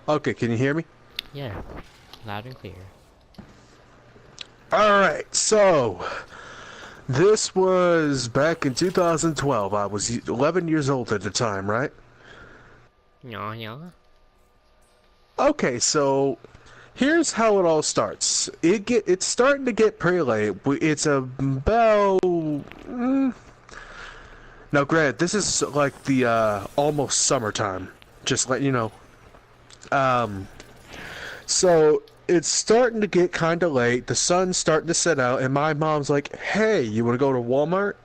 Okay, can you hear me? Yeah, loud and clear. Alright, so this was back in 2012. I was 11 years old at the time, right? Yeah, yeah. Okay, so here's how it all starts. It's starting to get pretty late. It's about now, granted, this is like the almost summertime. Just let you know. Um, so it's starting to get kind of late. The sun's starting to set out, and my mom's like, "Hey, you want to go to Walmart?"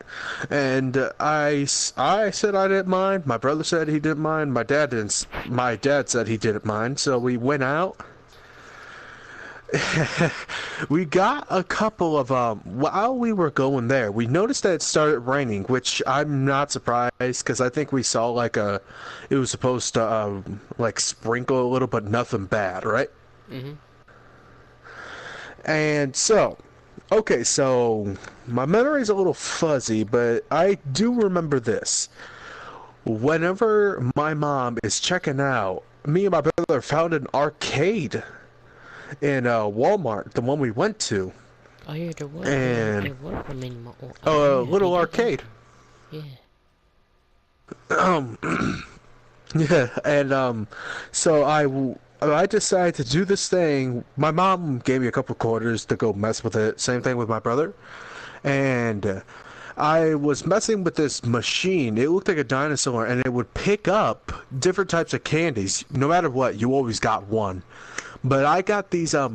And I said I didn't mind. My brother said he didn't mind. My dad didn't. My dad said he didn't mind. So we went out. We got a couple of while we were going there, we noticed that it started raining, which I'm not surprised because I think we saw like it was supposed to like sprinkle a little, but nothing bad, right? Mhm. And so, okay, so my memory's a little fuzzy, but I do remember this. Whenever my mom is checking out, me and my brother found an arcade in Walmart, the one we went to, Oh yeah, there was. and There was one in my. a Yeah, they little did have arcade. one. Yeah. Um, yeah, and so I decided to do this thing. My mom gave me a couple quarters to go mess with it. Same thing with my brother, and I was messing with this machine. It looked like a dinosaur, and it would pick up different types of candies. No matter what, you always got one. But I got these I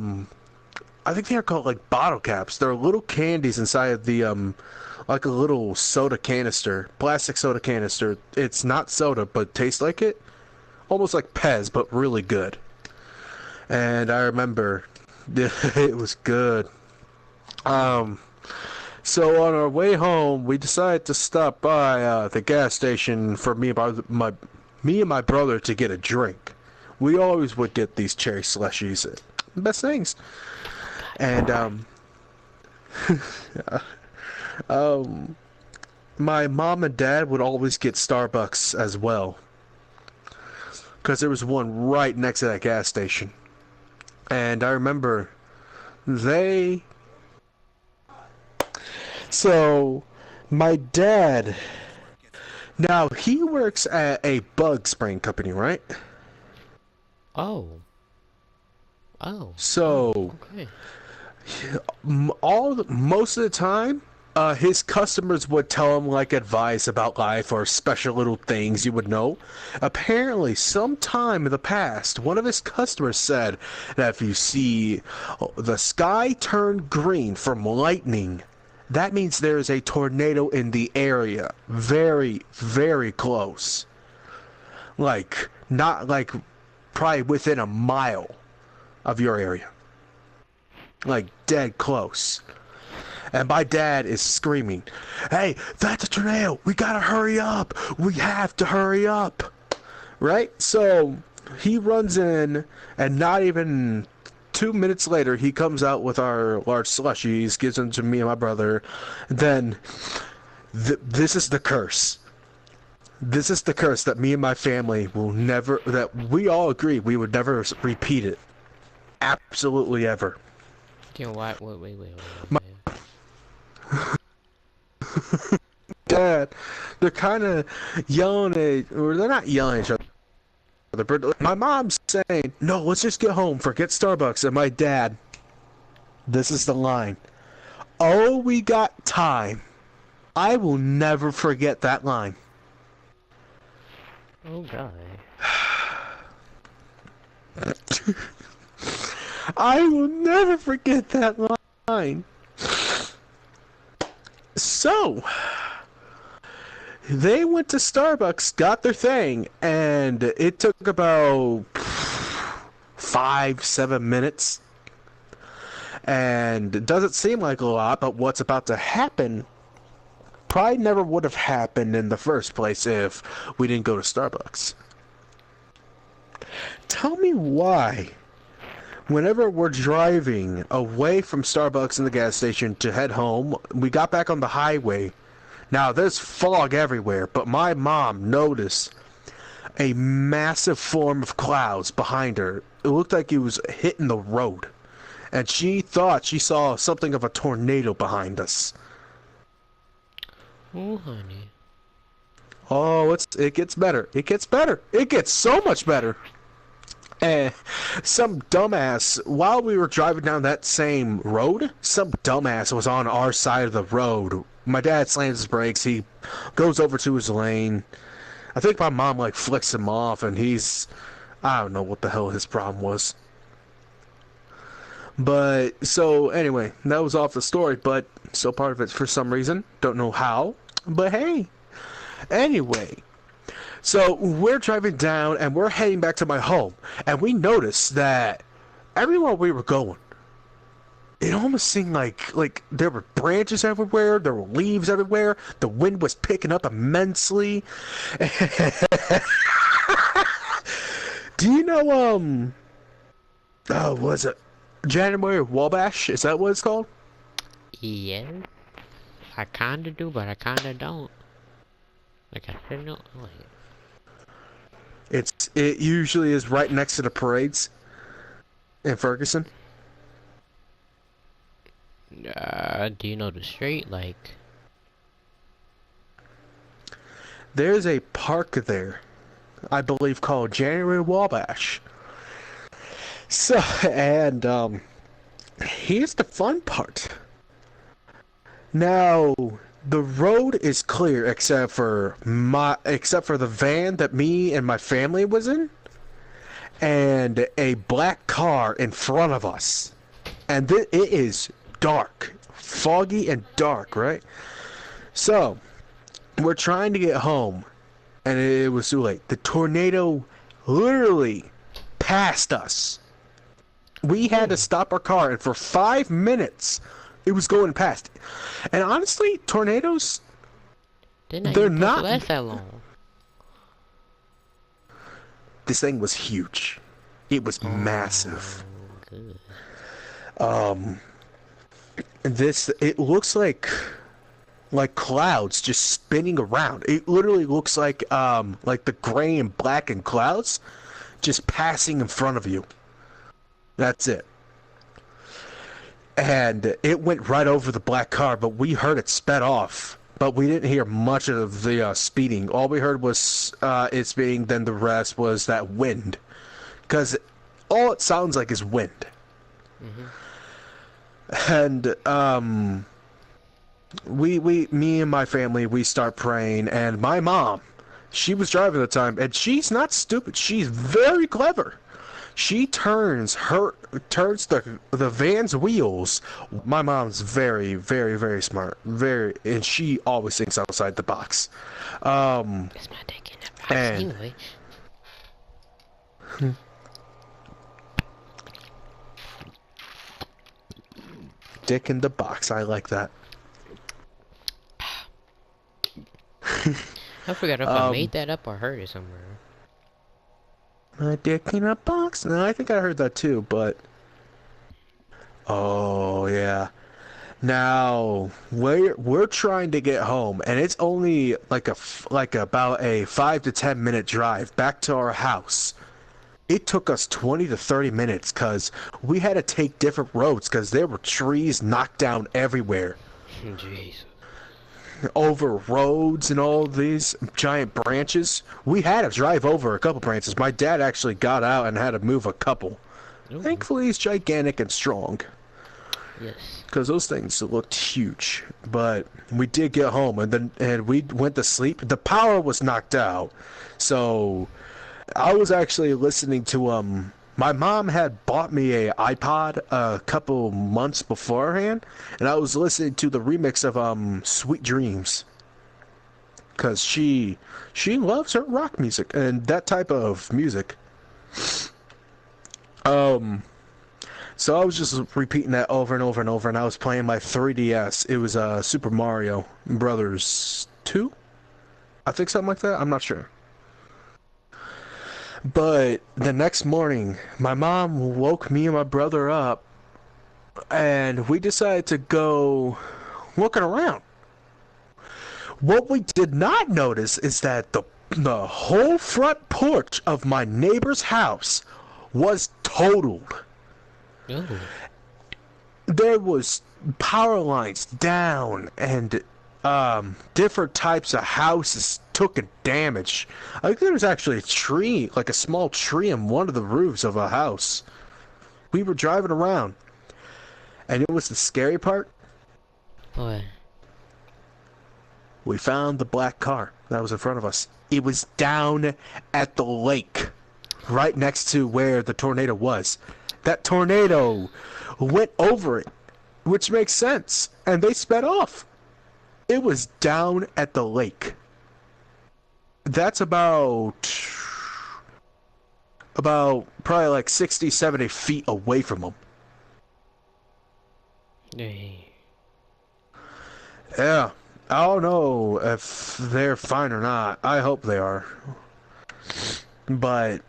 think they're called like bottle caps. They're little candies inside of the like a little soda canister, plastic soda canister. It's not soda, but tastes like it. Almost like Pez, but really good. And I remember it was good. Um so on our way home, we decided to stop by the gas station for me and my brother to get a drink. We always would get these cherry slushies, best things. And um, my mom and dad would always get Starbucks as well, because there was one right next to that gas station. And I remember they. So, my dad. Now he works at a bug spraying company, right? Oh. Oh. So, Okay. most of the time, his customers would tell him like advice about life or special little things you would know. Apparently, sometime in the past, one of his customers said that if you see the sky turn green from lightning, that means there is a tornado in the area, very, very close. Like, not like probably within a mile of your area. Like, dead close. And my dad is screaming, "Hey, that's a tornado! We gotta hurry up! We have to hurry up!" Right? So, he runs in, and not even 2 minutes later, he comes out with our large slushies, gives them to me and my brother. Then, this is the curse. This is the curse that me and my family will never, that we all agree we would never repeat it. Absolutely ever. Okay, wait. My dad, they're kind of yelling at, or they're not yelling at each other, but my mom's saying, "No, let's just get home, forget Starbucks." And my dad, this is the line, "Oh, we got time." I will never forget that line. Oh god. I will never forget that line. So, they went to Starbucks, got their thing, and it took about 5-7 minutes. And it doesn't seem like a lot, but what's about to happen probably never would have happened in the first place if we didn't go to Starbucks. Tell me why, whenever we're driving away from Starbucks in the gas station to head home, we got back on the highway. Now, there's fog everywhere, but my mom noticed a massive form of clouds behind her. It looked like it was hitting the road. And she thought she saw something of a tornado behind us. Oh, honey. Oh, it gets better. It gets better. It gets so much better. And some dumbass, while we were driving down that same road, some dumbass was on our side of the road. My dad slams his brakes. He goes over to his lane. I think my mom like flicks him off, and I don't know what the hell his problem was. But so anyway, that was off the story, but still part of it for some reason. Don't know how, but hey. Anyway, so we're driving down and we're heading back to my home, and we noticed that everywhere we were going, it almost seemed like there were branches everywhere, there were leaves everywhere, the wind was picking up immensely. Do you know oh, was it January Wabash? Is that what it's called? Yeah. I kinda do, but I kinda don't. Like, I should know. It usually is right next to the parades in Ferguson. Do you know the street? Like, There's a park there, I believe, called January Wabash. So, and here's the fun part. Now, the road is clear except for the van that me and my family was in, and a black car in front of us. And it is dark, foggy and dark, right? So, we're trying to get home, and it was too late. The tornado literally passed us. We had to stop our car, and for 5 minutes, it was going past. And honestly, tornadoes, they're they're even supposed not. to last that long. This thing was huge. It was massive. Good. It looks like clouds just spinning around. It literally looks like the gray and black and clouds just passing in front of you. That's it. And it went right over the black car, but we heard it sped off. But we didn't hear much of the speeding. All we heard was it speeding, then the rest was that wind. Because all it sounds like is wind. And me and my family, we start praying, and my mom, she was driving at the time, and she's not stupid. She's very clever. She turns the van's wheels. My mom's very, very, very smart. And she always thinks outside the box. It's my dick in that box anyway. Dick in the box. I like that. I forgot if I made that up or heard it somewhere. My dick in a box. No, I think I heard that too, but... Oh, yeah. Now, we're trying to get home, and it's only like about a 5 to 10 minute drive back to our house. It took us 20 to 30 minutes because we had to take different roads because there were trees knocked down everywhere. Jeez. Over roads and all these giant branches. We had to drive over a couple branches. My dad actually got out and had to move a couple. Ooh. Thankfully, he's gigantic and strong. Yes. Because those things looked huge. But we did get home, and we went to sleep. The power was knocked out. So I was actually listening to my mom had bought me a iPod a couple months beforehand, and I was listening to the remix of Sweet Dreams. Cause she loves her rock music and that type of music. So I was just repeating that over and over and over, and I was playing my 3DS. It was Super Mario Brothers 2? I think something like that. I'm not sure. But the next morning, my mom woke me and my brother up, and we decided to go looking around. What we did not notice is that the The whole front porch of my neighbor's house was totaled. Oh. There was power lines down and different types of houses took a damage. I think there was actually a tree, like a small tree in one of the roofs of a house. We were driving around, and it was the scary part. What? We found the black car that was in front of us. It was down at the lake, right next to where the tornado was. That tornado went over it, which makes sense, and they sped off. It was down at the lake. That's about probably like 60, 70 feet away from them. Hey. Yeah, I don't know if they're fine or not. I hope they are. But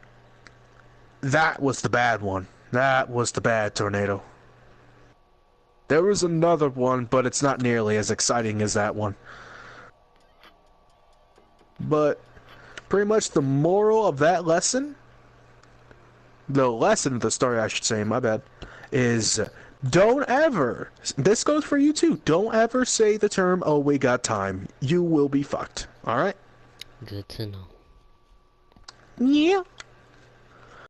that was the bad one. That was the bad tornado. There was another one, but it's not nearly as exciting as that one. But pretty much the moral of that lesson, the lesson of the story, I should say, my bad, is don't ever, this goes for you too, don't ever say the term, oh, we got time. You will be fucked. Alright? Good to know. Yeah.